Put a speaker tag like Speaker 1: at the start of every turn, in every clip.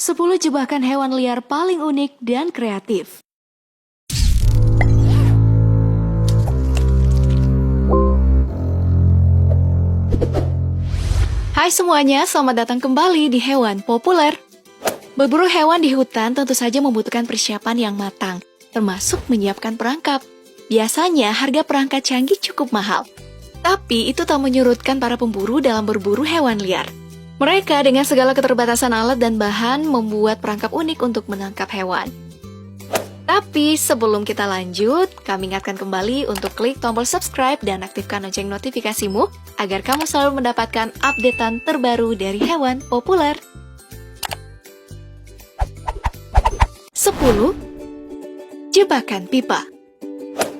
Speaker 1: 10 jebakan hewan liar paling unik dan kreatif. Hai semuanya, selamat datang kembali di Hewan Populer. Berburu hewan di hutan tentu saja membutuhkan persiapan yang matang, termasuk menyiapkan perangkap. Biasanya harga perangkat canggih cukup mahal. Tapi itu tak menyurutkan para pemburu dalam berburu hewan liar. Mereka dengan segala keterbatasan alat dan bahan membuat perangkap unik untuk menangkap hewan. Tapi sebelum kita lanjut, kami ingatkan kembali untuk klik tombol subscribe dan aktifkan lonceng notifikasimu agar kamu selalu mendapatkan updatean terbaru dari Hewan Populer. 10. Jebakan pipa.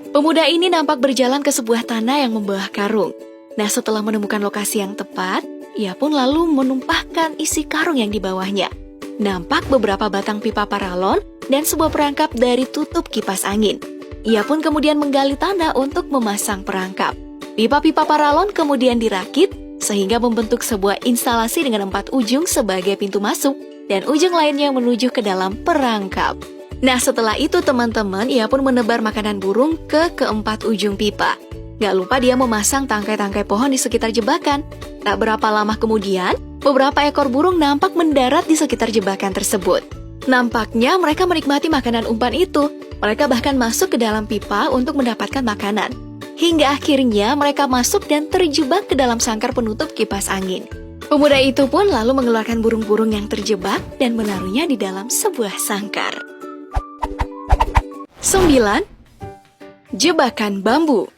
Speaker 1: Pemuda ini nampak berjalan ke sebuah tanah yang membawa karung. Nah, setelah menemukan lokasi yang tepat, ia pun lalu menumpahkan isi karung yang di bawahnya. Nampak beberapa batang pipa paralon dan sebuah perangkap dari tutup kipas angin. Ia pun kemudian menggali tanah untuk memasang perangkap. Pipa-pipa paralon kemudian dirakit sehingga membentuk sebuah instalasi dengan 4 ujung sebagai pintu masuk dan ujung lainnya menuju ke dalam perangkap. Nah, setelah itu teman-teman, ia pun menebar makanan burung ke keempat ujung pipa. Gak lupa dia memasang tangkai-tangkai pohon di sekitar jebakan. Tak berapa lama kemudian, beberapa ekor burung nampak mendarat di sekitar jebakan tersebut. Nampaknya mereka menikmati makanan umpan itu. Mereka bahkan masuk ke dalam pipa untuk mendapatkan makanan. Hingga akhirnya mereka masuk dan terjebak ke dalam sangkar penutup kipas angin. Pemuda itu pun lalu mengeluarkan burung-burung yang terjebak dan menaruhnya di dalam sebuah sangkar. 9. Jebakan bambu.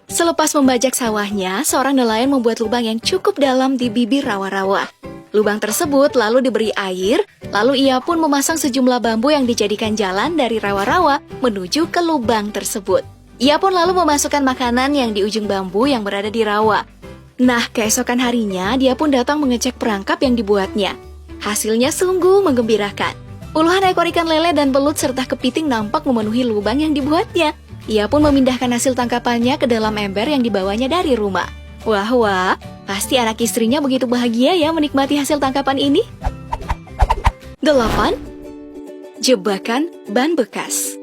Speaker 1: Selepas membajak sawahnya, seorang nelayan membuat lubang yang cukup dalam di bibir rawa-rawa. Lubang tersebut lalu diberi air, lalu ia pun memasang sejumlah bambu yang dijadikan jalan dari rawa-rawa menuju ke lubang tersebut. Ia pun lalu memasukkan makanan yang di ujung bambu yang berada di rawa. Nah, keesokan harinya, dia pun datang mengecek perangkap yang dibuatnya. Hasilnya sungguh menggembirakan. Puluhan ekor ikan lele dan belut serta kepiting nampak memenuhi lubang yang dibuatnya. Ia pun memindahkan hasil tangkapannya ke dalam ember yang dibawanya dari rumah. Wah, pasti anak istrinya begitu bahagia ya menikmati hasil tangkapan ini. 8. Jebakan ban bekas.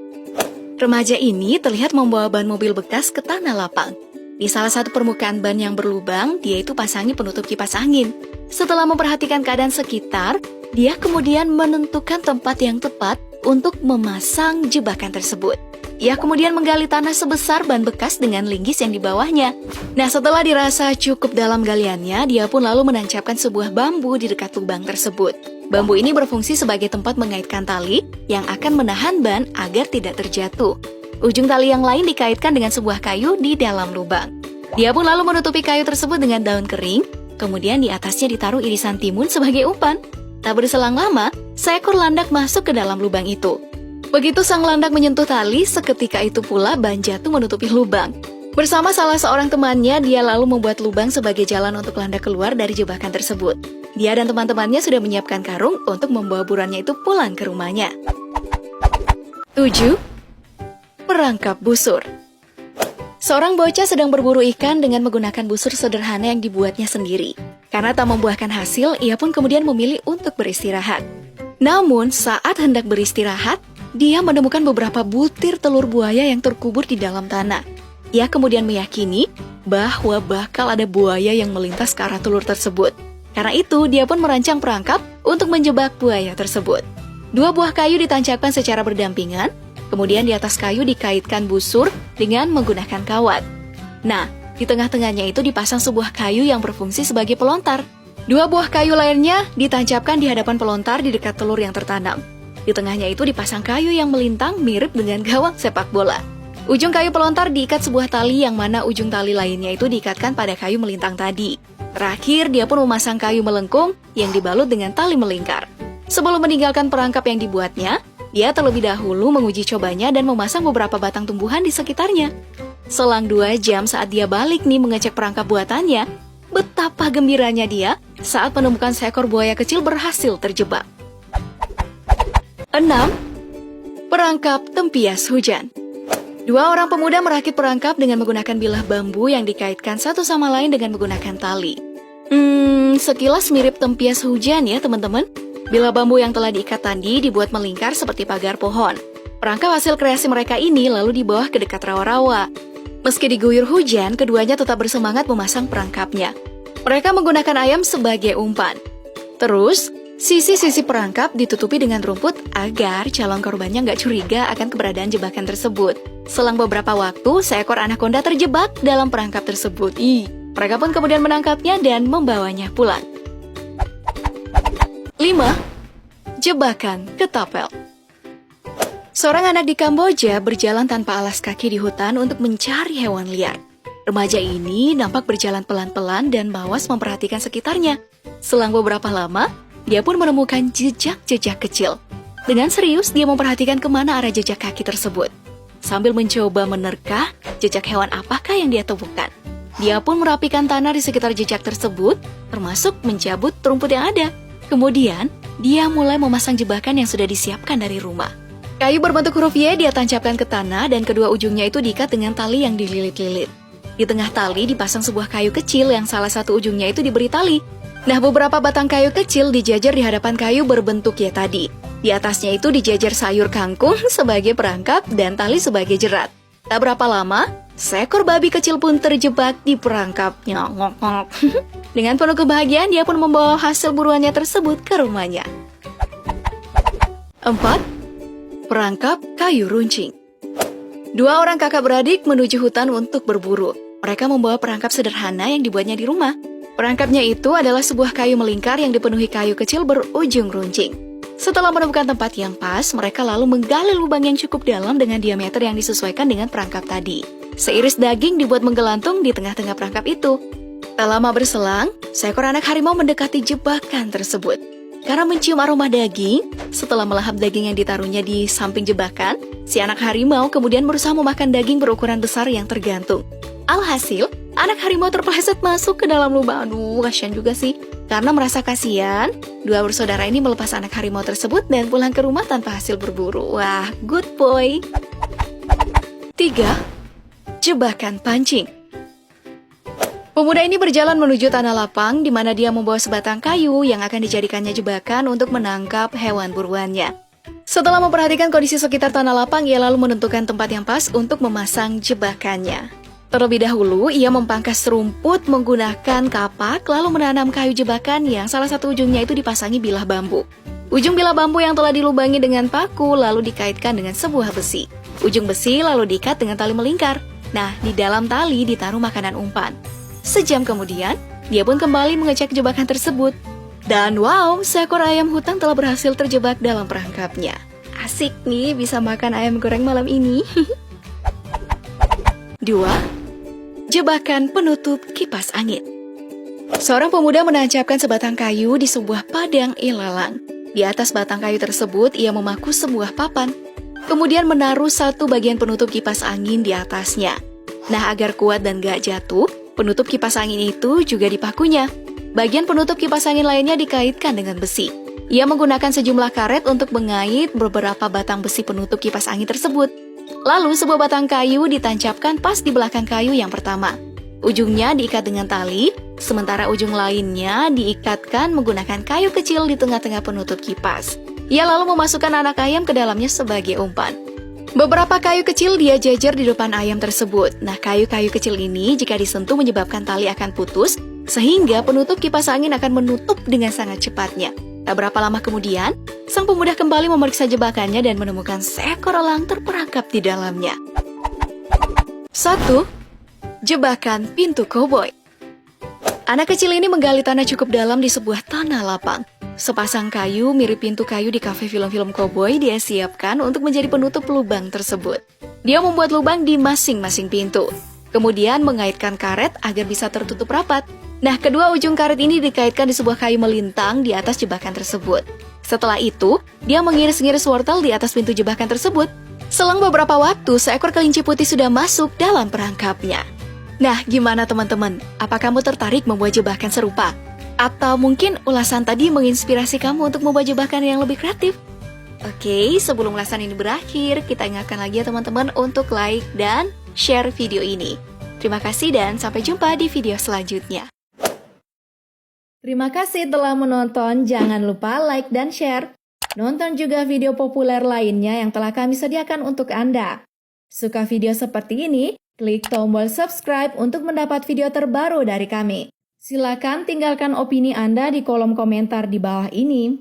Speaker 1: Remaja ini terlihat membawa ban mobil bekas ke tanah lapang. Di salah satu permukaan ban yang berlubang, dia itu pasangi penutup kipas angin. Setelah memperhatikan keadaan sekitar, dia kemudian menentukan tempat yang tepat untuk memasang jebakan tersebut. Ia kemudian menggali tanah sebesar ban bekas dengan linggis yang di bawahnya. Nah, setelah dirasa cukup dalam galiannya, dia pun lalu menancapkan sebuah bambu di dekat lubang tersebut. Bambu ini berfungsi sebagai tempat mengaitkan tali yang akan menahan ban agar tidak terjatuh. Ujung tali yang lain dikaitkan dengan sebuah kayu di dalam lubang. Dia pun lalu menutupi kayu tersebut dengan daun kering, kemudian di atasnya ditaruh irisan timun sebagai umpan. Tak berselang lama, seekor landak masuk ke dalam lubang itu. Begitu sang landak menyentuh tali, seketika itu pula ban jatuh menutupi lubang. Bersama salah seorang temannya, dia lalu membuat lubang sebagai jalan untuk landak keluar dari jebakan tersebut. Dia dan teman-temannya sudah menyiapkan karung untuk membawa buruannya itu pulang ke rumahnya. 7. Perangkap busur. Seorang bocah sedang berburu ikan dengan menggunakan busur sederhana yang dibuatnya sendiri. Karena tak membuahkan hasil, ia pun kemudian memilih untuk beristirahat. Namun, saat hendak beristirahat, dia menemukan beberapa butir telur buaya yang terkubur di dalam tanah. Ia kemudian meyakini bahwa bakal ada buaya yang melintas ke arah telur tersebut. Karena itu, dia pun merancang perangkap untuk menjebak buaya tersebut. 2 buah kayu ditancapkan secara berdampingan, kemudian di atas kayu dikaitkan busur dengan menggunakan kawat. Nah, di tengah-tengahnya itu dipasang sebuah kayu yang berfungsi sebagai pelontar. 2 buah kayu lainnya ditancapkan di hadapan pelontar di dekat telur yang tertanam. Di tengahnya itu dipasang kayu yang melintang mirip dengan gawang sepak bola. Ujung kayu pelontar diikat sebuah tali yang mana ujung tali lainnya itu diikatkan pada kayu melintang tadi. Terakhir, dia pun memasang kayu melengkung yang dibalut dengan tali melingkar. Sebelum meninggalkan perangkap yang dibuatnya, dia terlebih dahulu menguji cobanya dan memasang beberapa batang tumbuhan di sekitarnya. Selang 2 jam saat dia balik nih mengecek perangkap buatannya, betapa gembiranya dia saat menemukan seekor buaya kecil berhasil terjebak. 6. Perangkap tempias hujan. 2 orang pemuda merakit perangkap dengan menggunakan bilah bambu yang dikaitkan satu sama lain dengan menggunakan tali. Sekilas mirip tempias hujan ya teman-teman. Bilah bambu yang telah diikat tadi dibuat melingkar seperti pagar pohon. Perangkap hasil kreasi mereka ini lalu dibawa ke dekat rawa-rawa. Meski diguyur hujan, keduanya tetap bersemangat memasang perangkapnya. Mereka menggunakan ayam sebagai umpan. Terus, sisi-sisi perangkap ditutupi dengan rumput agar calon korbannya nggak curiga akan keberadaan jebakan tersebut. Selang beberapa waktu, seekor anaconda terjebak dalam perangkap tersebut. Mereka pun kemudian menangkapnya dan membawanya pulang. 5. Jebakan ketapel. Seorang anak di Kamboja berjalan tanpa alas kaki di hutan untuk mencari hewan liar. Remaja ini nampak berjalan pelan-pelan dan mawas memperhatikan sekitarnya. Selang beberapa lama, dia pun menemukan jejak-jejak kecil. Dengan serius, dia memperhatikan kemana arah jejak kaki tersebut. Sambil mencoba menerka jejak hewan apakah yang dia temukan. Dia pun merapikan tanah di sekitar jejak tersebut, termasuk mencabut rumput yang ada. Kemudian, dia mulai memasang jebakan yang sudah disiapkan dari rumah. Kayu berbentuk huruf Y dia tancapkan ke tanah dan kedua ujungnya itu diikat dengan tali yang dililit-lilit. Di tengah tali dipasang sebuah kayu kecil yang salah satu ujungnya itu diberi tali. Nah, beberapa batang kayu kecil dijajar di hadapan kayu berbentuk Y tadi. Di atasnya itu dijajar sayur kangkung sebagai perangkap dan tali sebagai jerat. Tak berapa lama, seekor babi kecil pun terjebak di perangkapnya. Dengan penuh kebahagiaan, dia pun membawa hasil buruannya tersebut ke rumahnya. 4. Perangkap kayu runcing. Dua orang kakak beradik menuju hutan untuk berburu. Mereka membawa perangkap sederhana yang dibuatnya di rumah. Perangkapnya itu adalah sebuah kayu melingkar yang dipenuhi kayu kecil berujung runcing. Setelah menemukan tempat yang pas, mereka lalu menggali lubang yang cukup dalam dengan diameter yang disesuaikan dengan perangkap tadi. Seiris daging dibuat menggelantung di tengah-tengah perangkap itu. Tak lama berselang, seekor anak harimau mendekati jebakan tersebut. Karena mencium aroma daging, setelah melahap daging yang ditaruhnya di samping jebakan, si anak harimau kemudian berusaha memakan daging berukuran besar yang tergantung. Alhasil, anak harimau terpeleset masuk ke dalam lubang. Aduh, kasihan juga sih. Karena merasa kasihan, dua bersaudara ini melepas anak harimau tersebut dan pulang ke rumah tanpa hasil berburu. Wah, good boy. 3. Jebakan pancing. Pemuda ini berjalan menuju tanah lapang di mana dia membawa sebatang kayu yang akan dijadikannya jebakan untuk menangkap hewan buruannya. Setelah memperhatikan kondisi sekitar tanah lapang, ia lalu menentukan tempat yang pas untuk memasang jebakannya. Terlebih dahulu, ia memangkas rumput menggunakan kapak lalu menanam kayu jebakan yang salah satu ujungnya itu dipasangi bilah bambu. Ujung bilah bambu yang telah dilubangi dengan paku lalu dikaitkan dengan sebuah besi. Ujung besi lalu diikat dengan tali melingkar. Nah, di dalam tali ditaruh makanan umpan. Sejam kemudian, dia pun kembali mengecek jebakan tersebut. Dan wow, seekor ayam hutan telah berhasil terjebak dalam perangkapnya. Asik nih bisa makan ayam goreng malam ini. 2. Jebakan penutup kipas angin. Seorang pemuda menancapkan sebatang kayu di sebuah padang ilalang. Di atas batang kayu tersebut, ia memaku sebuah papan. Kemudian menaruh satu bagian penutup kipas angin di atasnya. Nah, agar kuat dan gak jatuh, penutup kipas angin itu juga dipakunya. Bagian penutup kipas angin lainnya dikaitkan dengan besi. Ia menggunakan sejumlah karet untuk mengait beberapa batang besi penutup kipas angin tersebut. Lalu sebuah batang kayu ditancapkan pas di belakang kayu yang pertama. Ujungnya diikat dengan tali, sementara ujung lainnya diikatkan menggunakan kayu kecil di tengah-tengah penutup kipas. Ia lalu memasukkan anak ayam ke dalamnya sebagai umpan. Beberapa kayu kecil dia jajar di depan ayam tersebut. Nah, kayu-kayu kecil ini jika disentuh menyebabkan tali akan putus, sehingga penutup kipas angin akan menutup dengan sangat cepatnya. Tak berapa lama kemudian, sang pemuda kembali memeriksa jebakannya dan menemukan seekor elang terperangkap di dalamnya. 1. Jebakan pintu koboi. Anak kecil ini menggali tanah cukup dalam di sebuah tanah lapang. Sepasang kayu mirip pintu kayu di kafe film-film koboi dia siapkan untuk menjadi penutup lubang tersebut. Dia membuat lubang di masing-masing pintu. Kemudian mengaitkan karet agar bisa tertutup rapat. Nah, kedua ujung karet ini dikaitkan di sebuah kayu melintang di atas jebakan tersebut. Setelah itu, dia mengiris-ngiris wortel di atas pintu jebakan tersebut. Selang beberapa waktu, seekor kelinci putih sudah masuk dalam perangkapnya. Nah, gimana teman-teman? Apa kamu tertarik membuat jebakan serupa? Atau mungkin ulasan tadi menginspirasi kamu untuk membuat jebakan yang lebih kreatif? Oke, sebelum ulasan ini berakhir, kita ingatkan lagi ya teman-teman untuk like dan share video ini. Terima kasih dan sampai jumpa di video selanjutnya. Terima kasih telah menonton, jangan lupa like dan share. Nonton juga video populer lainnya yang telah kami sediakan untuk Anda. Suka video seperti ini? Klik tombol subscribe untuk mendapat video terbaru dari kami. Silakan tinggalkan opini Anda di kolom komentar di bawah ini.